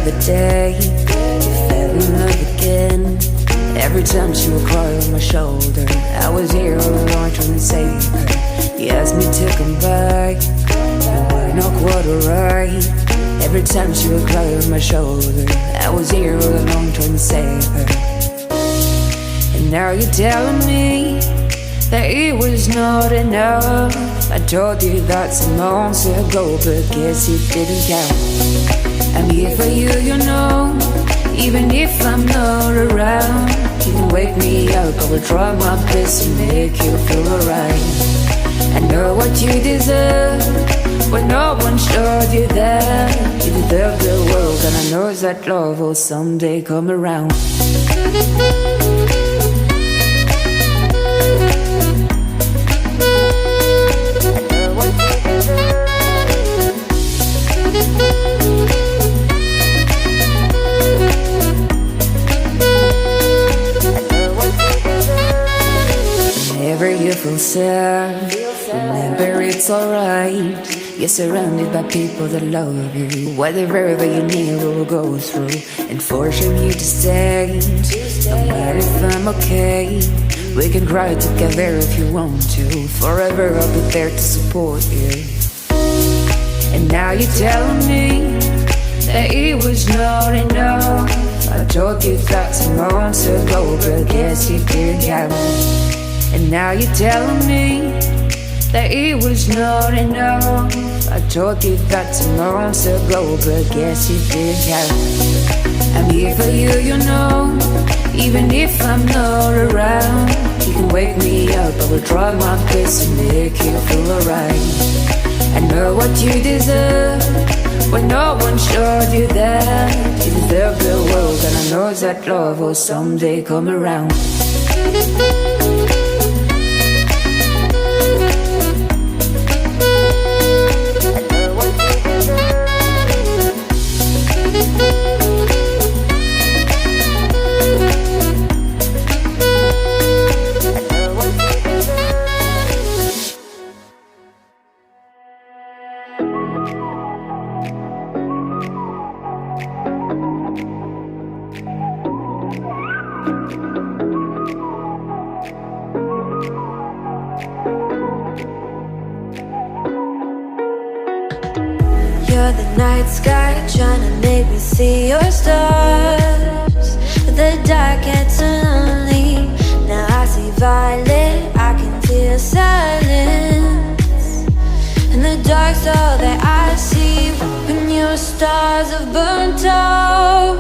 The day you fell in love again. Every time she would cry on my shoulder, I was here all alone trying to save her. You asked me to come back, you were not quite alright. Every time she would cry on my shoulder, I was here all alone trying to save her. And now you're telling me that it was not enough. I told you that some months ago, but guess it didn't count. I'm here for you, you know, even if I'm not around. You can wake me up, I will try my best to make you feel alright. I know what you deserve, but no one showed you that. You deserve the world, and I know that love will someday come around. Whenever you feel sad, remember it's alright. You're surrounded by people that love you. Whatever you need will go through, and forcing you to stay. Don't matter if I'm okay, we can cry together if you want to. Forever I'll be there to support you. And now you're telling me that it was not enough. I told you that some months ago, but guess you didn't count. And now you're telling me that it was not enough. I told you that some months ago, but guess you didn't count. I'm here for you, you know, even if I'm not around. You can wake me up, I will try my best to make you feel alright. I know what you deserve, but no one showed you that. You deserve the world, and I know that love will someday come around. You're the night sky trying to make me see your stars, but the dark gets so lonely. Now I see violet, I can feel silence, and the dark's all that I see. When your stars have burnt out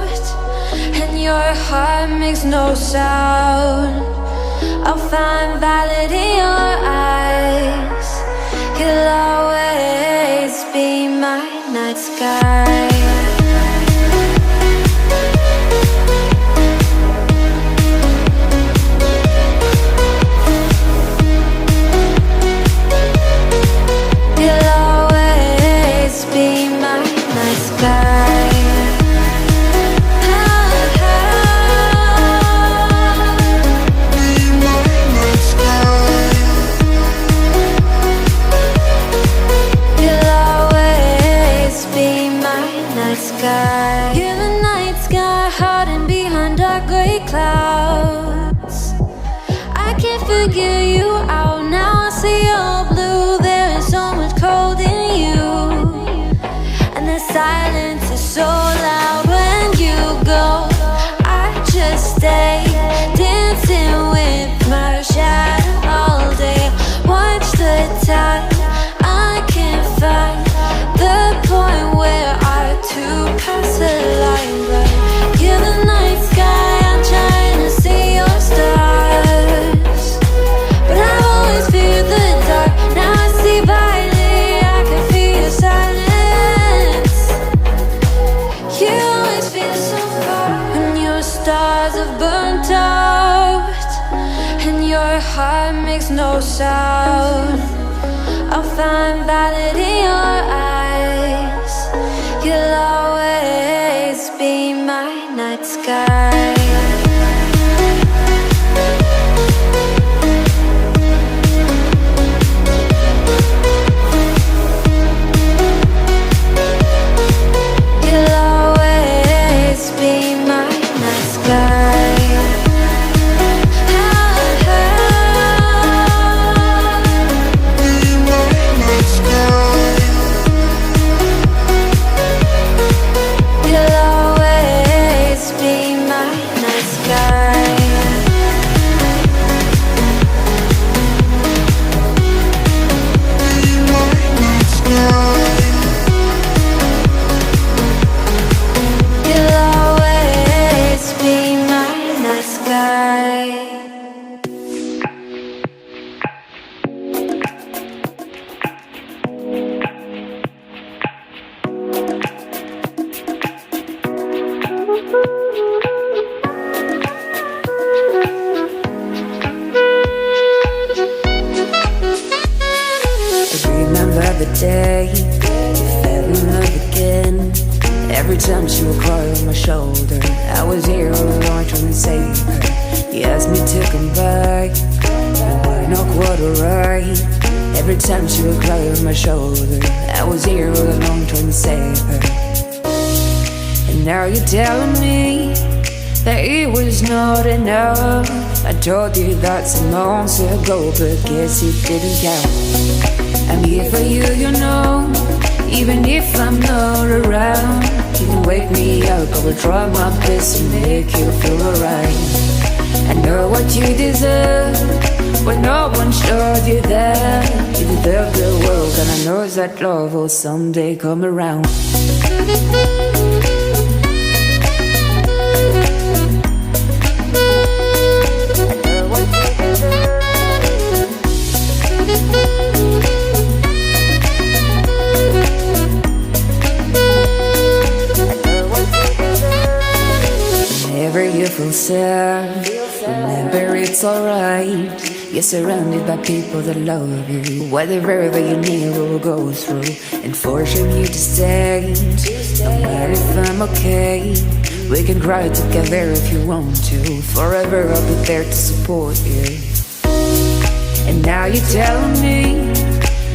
and your heart makes no sound, I'll find violet in your eyes. You'll always be my night sky. You'll always be my night sky. You're the night sky, hiding behind dark gray clouds. I can't figure you out now. I see your blue, there is so much cold in you, and the silence is so loud when you go. I just stay dancing with my shadow all day. Watch the time, I can't find the point where to pass the line, right? You're the night sky, I'm trying to see your stars, but I heart makes no sound. I'll find valid in your eyes. You'll always be my night sky. Day, fell in love again. Every time she would cry on my shoulder, I was here all along trying to save her. You asked me to come back, and why not quite alright? Every time she would cry on my shoulder, I was here all along trying to save her. And now you're telling me that it was not enough. I told you that some months ago, but guess it didn't count. I'm here for you, you know, even if I'm not around. You can wake me up, I will try my best to make you feel alright. I know what you deserve, but no one showed you that. You deserve the world, and I know that love will someday come around. Whenever you feel sad, remember it's alright. You're surrounded by people that love you. Whatever you need will go through and forcing you to stay. No matter if I'm okay, we can cry together if you want to. Forever I'll be there to support you. And now you're telling me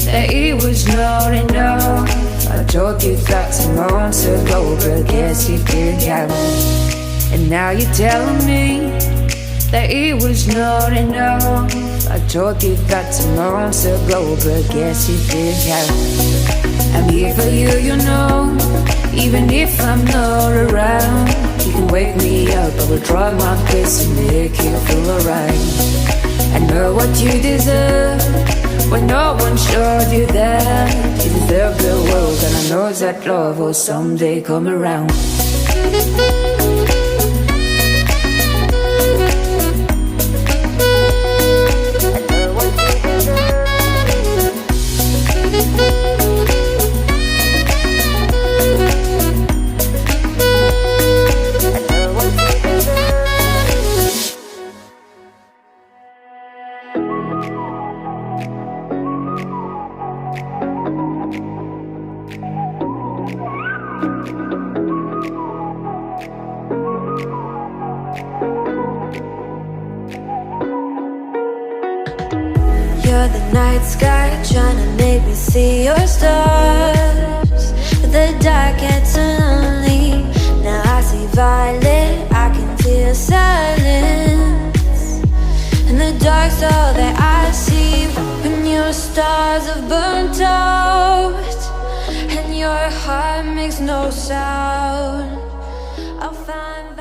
that it was not enough. I told you that some months ago, but guess you didn't count. And now you're telling me that it was not enough. I told you that some months ago, but guess you didn't count. I'm here for you, you know, even if I'm not around. You can wake me up, I will try my best to make you feel alright. I know what you deserve, but no one showed you that. You deserve the world, and I know that love will someday come around. You're the night sky, trying to make me see your stars. But the dark gets so lonely. Now I see violet, I can feel silence. And the dark's all that I see. When your stars have burnt out and your heart makes no sound, I'll find